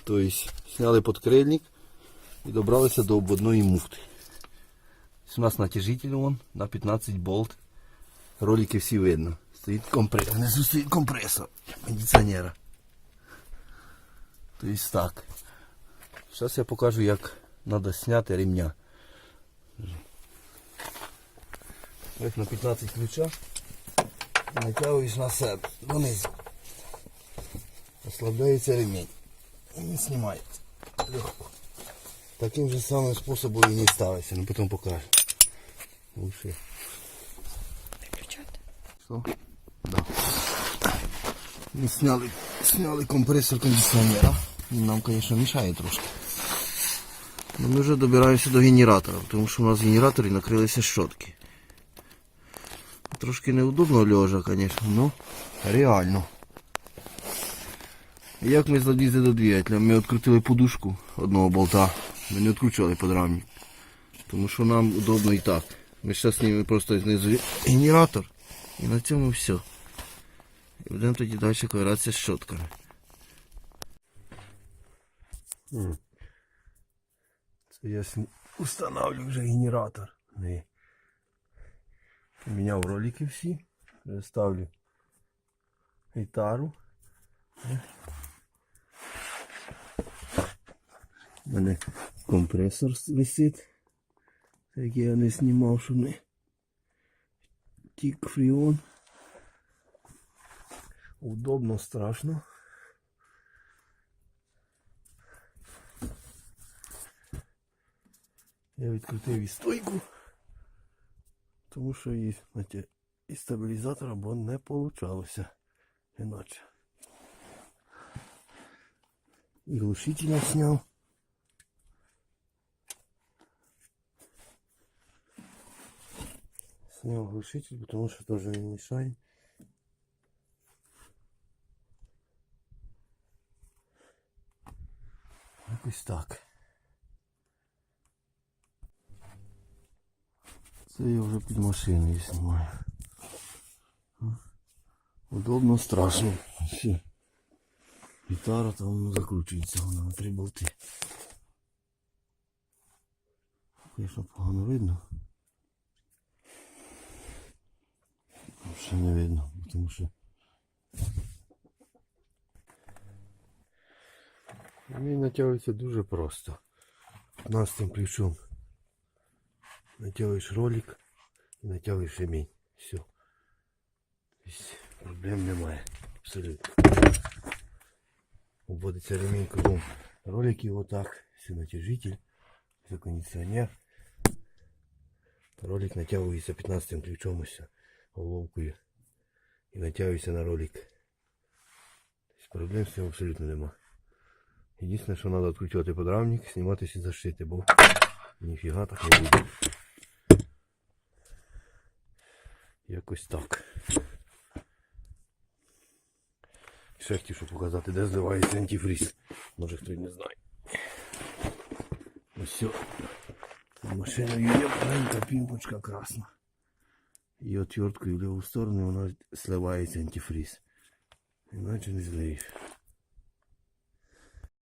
Тобто зняли подкрильник і добралися до обводної муфти. У нас натяжитель вон на 15 болт. Ролики всі видно. Стоїть компресор. Внизу стоїть компресор кондиціонера. Тобто так. Зараз я покажу, як треба зняти ремня. Ось на 15 ключа. Натягуєш на себе донизу. Ослабляється ремінь. І не знімається. Легко. Таким же самим способом і не ставиться. Ну потім покажу. Лучше. Виключати. Що? Да. Ми сняли компресор кондиціонера. Він нам, звісно, мішає трошки. Но ми вже добираємося до генератора, тому що у нас в генераторі накрилися щотки. Трошки неудобно лежа, звісно, але реально. Як ми залізли до двигателя? Ми відкрутили подушку одного болта. Ми не відкручували подрамник. Тому що нам удобно і так. Ми зараз знімемо просто знизу генератор. І на цьому все. І будемо тоді далі ковиратися з щотками. Це я встановлю вже генератор. Поміняв ролики всі. Ставлю гітару. У мене компресор висить. Який я не знімав, щоб не тік фріон. Удобно, страшно. Я відкрутив і стойку, тому що і стабілізатор або не получалося іначе. І глушитель зняв. Снял глушитель, потому что тоже не мешает. Якось так. Це я вже під машиною знімаю. Удобно, страшно. Все. Гітара там закручується, вона на 3 болти. Звісно, погано видно. Ще не видно, тому що він натягується дуже просто. 15 ключом натягуєш ролик і натягуєш ремінь. Все. Тобто проблем немає. Абсолютно. Обводиться ремінь кругом роликів отак. Все натяжитель, все кондиціонер. Ролик натягується 15 ключом ось головкою і натягується на ролик. Тобто проблем з цим абсолютно нема. Єдине, що треба відкручувати подрамник, зніматися і зашити, бо ніфіга так не буде. Якось так. Ще хотів, щоб показати, де зливається антифриз. Може хтось не знає. Ось все. Машиною є маленька пімпочка красна. І отверткою в ліву сторону вона сливається антифриз. Іначе не злиєш.